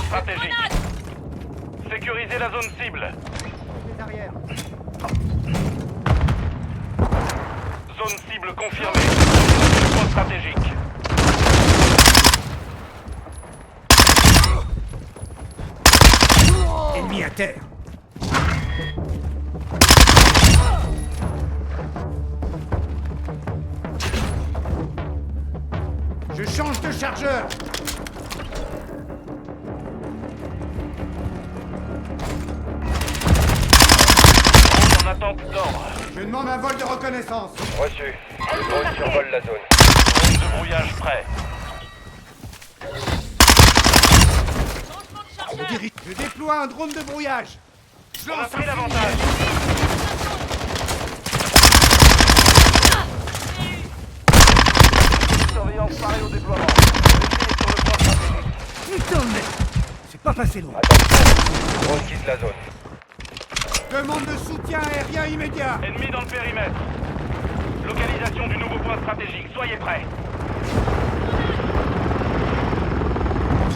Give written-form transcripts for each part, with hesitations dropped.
stratégique. Sécurisez la zone cible. Derrière. Zone cible confirmée. Le point stratégique. Ennemi à terre. Je change de chargeur. En attente d'ordre. Je demande un vol de reconnaissance. Reçu. Le drone survole la zone. Drone de brouillage prêt. Je déploie un drone de brouillage. Je On a lance pris un l'avantage. Surveillance parée au déploiement. Sur le point stratégique. Putain de merde. C'est pas passé loin. Attention. Le drone quitte la zone. Demande de soutien aérien immédiat. Ennemi dans le périmètre. Localisation du nouveau point stratégique. Soyez prêts.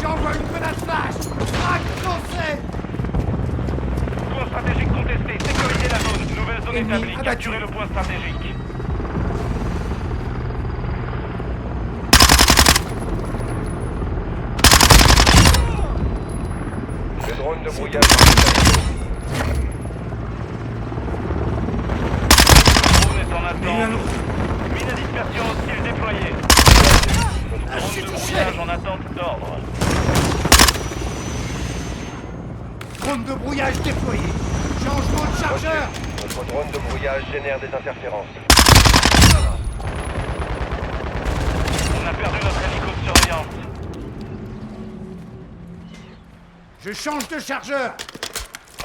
J'envoie une grenade flash. Crac, lancé. Point stratégique contesté. Sécurisez la zone. Nouvelle zone Ennemi établie. abattu. Capturez le point stratégique. Le drone de brouillage. Drone est en attente. Mine à dispersion hostile déployée. Drone de brouillage en attente d'ordre. Drone de brouillage déployé. Changement de chargeur. Notre drone de brouillage génère des interférences. On a perdu notre hélico de surveillance. Je change de chargeur.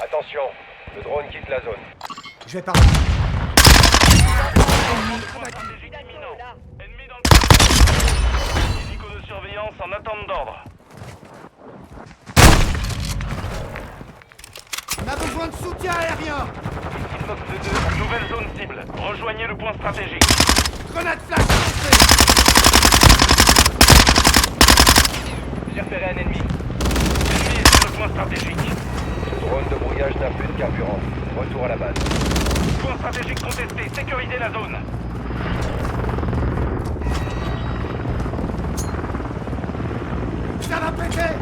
Attention. Le drone quitte la zone. Je vais par Point stratégique imminent. Ennemi dans le périmètre. Hélico de surveillance en attente d'ordre. On a besoin de soutien aérien. Ici Fox 2, nouvelle zone cible. Rejoignez le point stratégique. Grenade flash lancée. J'ai repéré un ennemi. Ennemi est sur le point stratégique. Ce drone de brouillage n'a plus de carburant. Retour à la base. Point stratégique contesté. Sécurisez la zone. Ça va péter.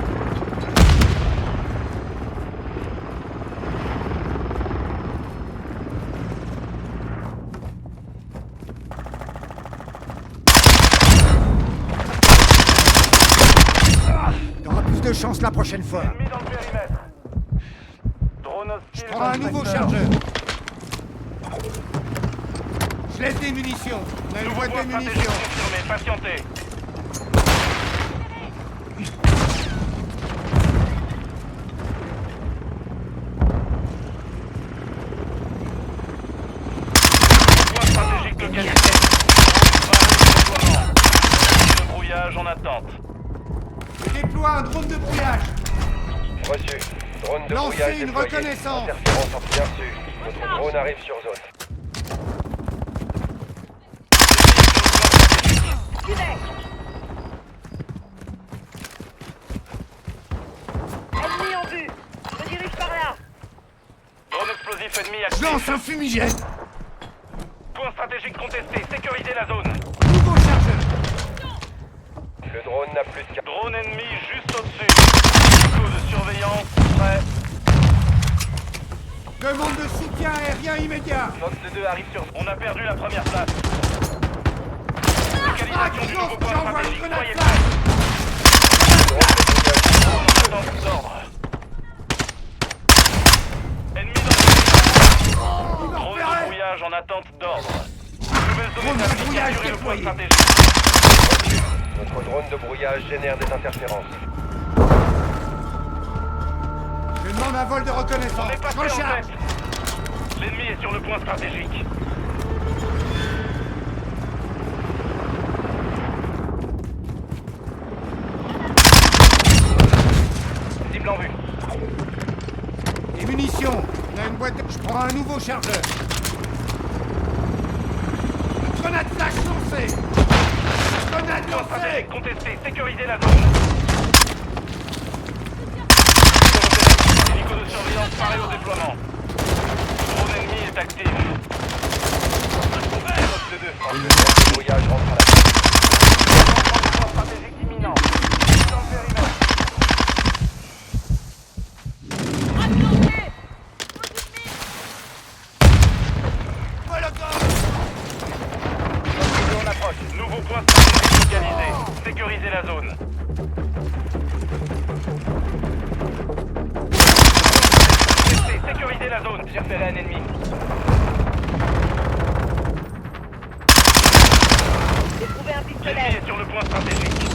T'auras plus de chance la prochaine fois. Ennemi dans le périmètre. Drone hostile. Prends un nouveau chargeur. Je laisse des munitions. On a une Nouveau boîte point de stratégique munitions. confirmé. Patientez. Point stratégique localisé. Le brouillage en attente. Je déploie un drone de brouillage. Reçu. Drone de Lancez brouillage une déployé. reconnaissance. Interférence en bien reçu. Notre drone arrive sur zone. Ennemi en vue. Je dirige par là. Drone explosif ennemi Je lance actif. un fumigène. Point stratégique contesté. Sécurisez la zone. Nouveau chargeur. Le drone n'a plus de carburant. Drone ennemi juste au-dessus. Hélico de surveillance prêt. Demande de soutien aérien immédiat. Fox 2 arrive sur... On a perdu la première place. Crac, Localisation du lance, nouveau point j'envoie une stratégique. grenade Soyez flash. prêts. En attente d'ordre. Ennemi dans le... Drone de brouillage en attente d'ordre. Nouvelle zone Drone de établie. brouillage Capturez le point déployé. stratégique. Notre drone de brouillage génère des interférences. Je demande un vol de On reconnaissance. est passé en Recharge. tête. L'ennemi est sur le point stratégique. Cible en vue. Des munitions. On a une boîte de... Je prends un nouveau chargeur. Grenade flash lancée. Grenade Point lancée. stratégique contesté. Sécurisez la zone. surveillance parée au déploiement. Le drone ennemi est actif. Poste 2. Le brouillage rentre à la Renforcement stratégique imminent. Dans le périmètre. on approche. Nouveau point stratégique localisé. Sécurisez la zone. Sécurisez la zone. J'ai repéré un ennemi. J'ai trouvé un L'ennemi pistolet. est sur le point stratégique.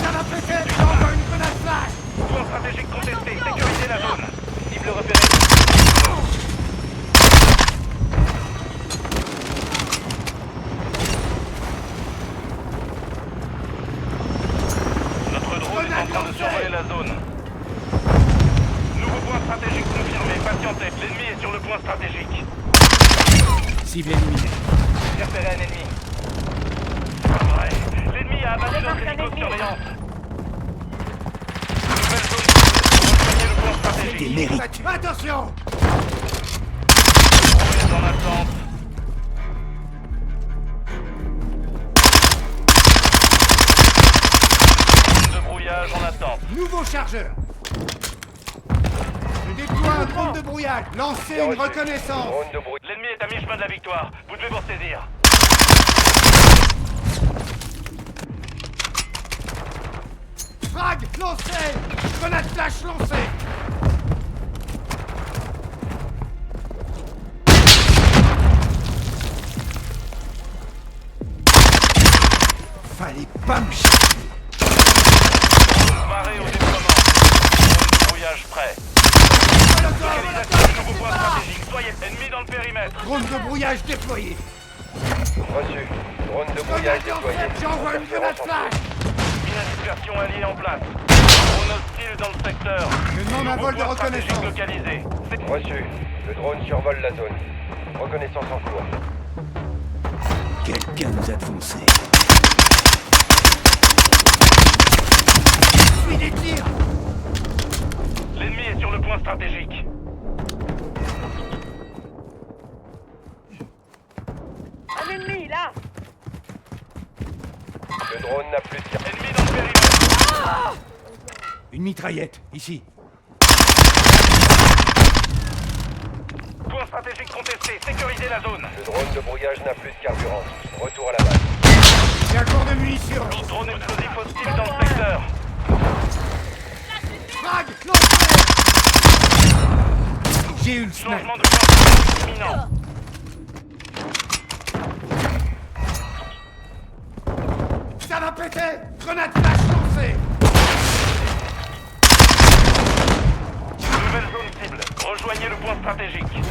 Ça va péter. J'envoie une grenade flash. Point stratégique contesté. Sécurisez la zone. Cible repérée. Notre drone est en train de survoler la zone. Nouveau point stratégique confirmé. Patientez. L'ennemi est sur le point stratégique. Cible éliminée. J'ai repéré un ennemi. Ouais. L'ennemi a abattu notre hélico de surveillance. Nouvelle zone. Rejoignez le point stratégique. Attention. On est en attente. Zone de brouillage en attente. Nouveau chargeur. Je déploie un drone de brouillage. Lancez Bien une reçu. reconnaissance. Drone de brouillage. L'ennemi est à mi-chemin de la victoire. Vous devez vous ressaisir. Frag lancé. Grenade flash lancée. Fallait pas me chier. Marée au déploiement. Zone de brouillage prêt. Localisation du nouveau point stratégique. Soyez ennemi dans le périmètre. Drone de brouillage déployé. Reçu. Drone de brouillage déployé. J'envoie une grenade flash. Mine à dispersion alliée en place. Drone hostile dans le secteur. Je demande un Nouveau vol de point stratégique reconnaissance. localisé. Reçu. Le drone survole la zone. Reconnaissance en cours. Quelqu'un nous a foncé. Suis des tirs. L'ennemi est sur le point stratégique. Un ennemi, là. Le drone n'a plus de tir. Ennemi dans le périmètre. Une mitraillette, ici. Point stratégique contesté. Sécurisez la zone. Le drone de brouillage n'a plus de carburant. Retour à la base. J'ai un cours de munitions. Drone explosif hostile dans le secteur. Frag lancé. J'ai eu le snipe. Changement de point stratégique imminent. Ça va péter. Grenade flash lancée. Nouvelle zone cible. Rejoignez le point stratégique.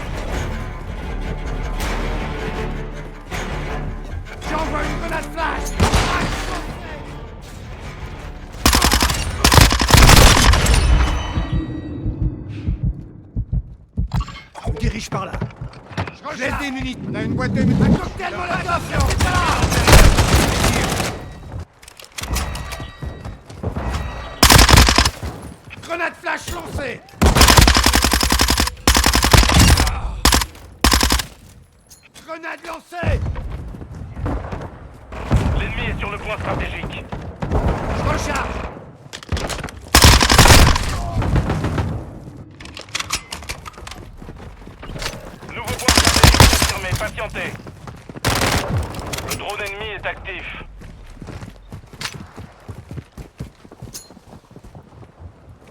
J'envoie une grenade flash. Frag lancé. On dirige par là. Je laisse des munitions. On a une boîte de munitions. Un cocktail molotov. Grenade flash lancée. Grenade lancée. L'ennemi est sur le point stratégique. Je recharge. Nouveau point stratégique confirmé. Patientez. Le drone ennemi est actif.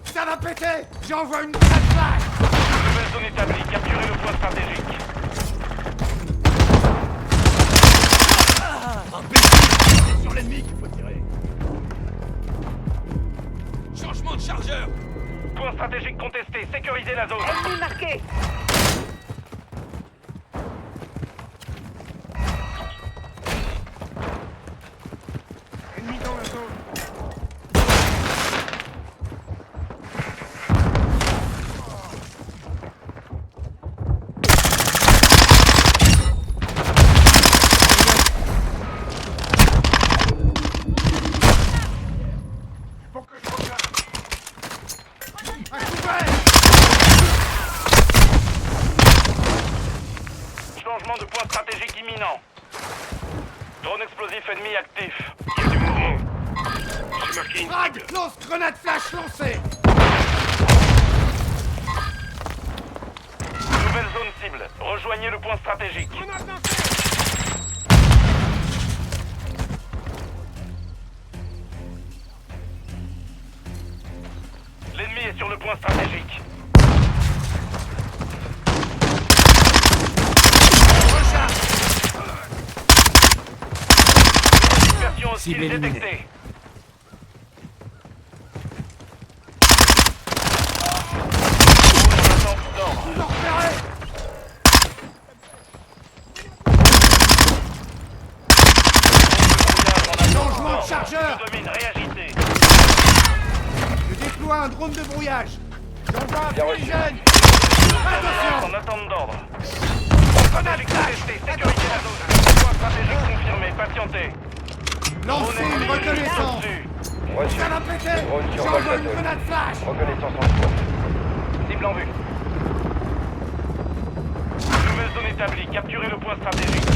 Ça va péter. J'envoie une grenade flash. Nouvelle zone établie. Capturez le point stratégique. C'est sur l'ennemi qu'il faut tirer. Changement de chargeur. Point stratégique contesté. Sécurisez la zone. Ennemi marqué. Ennemi dans la zone. Objectif ennemi actif. Il y a du mouvement. J'ai marqué une Frag, lance grenade flash lancée. Nouvelle zone cible. Rejoignez le point stratégique. L'ennemi est sur le point stratégique. Dispersion Cible hostile éliminée. détectée. Vous en repérez. Changement de chargeur. Je domine, réagissez. Je déploie un drone de brouillage. J'envoie un Bien reçu. fumigène. En attente d'ordre. Grenade Stratégique flash. contestée, sécurité la zone. Point stratégique confirmé, patientez. Lancez une reconnaissance. Reçu. Ça va péter. Drone survole J'envoie la une zone. grenade flash. Reconnaissance en cours. Cible en vue. Nouvelle zone établie. Capturez le point stratégique.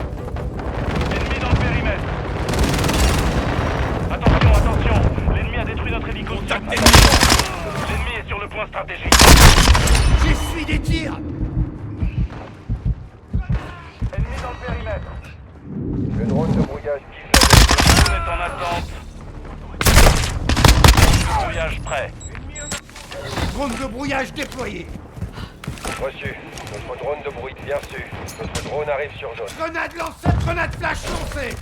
Ennemi dans le périmètre. Attention, attention. L'ennemi a détruit notre hélicoptère. L'ennemi est sur le point stratégique. J'essuie des tirs. Ennemi dans le périmètre. Le drone de brouillage vise On est en attente. Brouillage prêt. Drone de brouillage déployé. la... Reçu. Notre drone de bruit, bien reçu. Notre drone arrive sur zone. Grenade lancée, grenade flash lancée.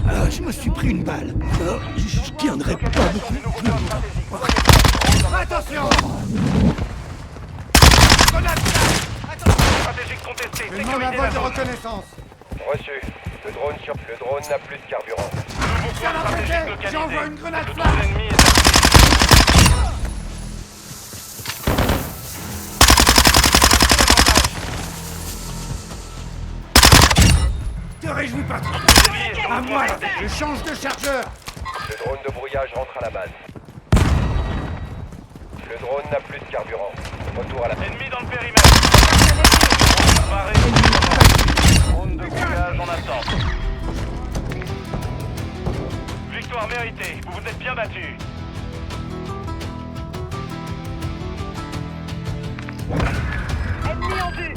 Ah, je me suis pris une balle. Oh, je tiendrai pas beaucoup. Attention. Grenade flash. Stratégique contesté. Je demande un Sécurité vol la de zone. reconnaissance. Reçu. Le drone n'a plus de carburant. Nouveau Ça point va stratégique péter. localisé. J'envoie une grenade Le flash. drone ennemi est actif. Te réjouis pas trop. L'ennemi est sur À le moi, point stratégique. je change de chargeur. Le drone de brouillage rentre à la base. Le drone n'a plus de carburant. Retour à la base. Ennemi dans le périmètre. Paré. Drone de brouillage en attente. Victoire méritée. Vous vous êtes bien battus. Ennemi en vue.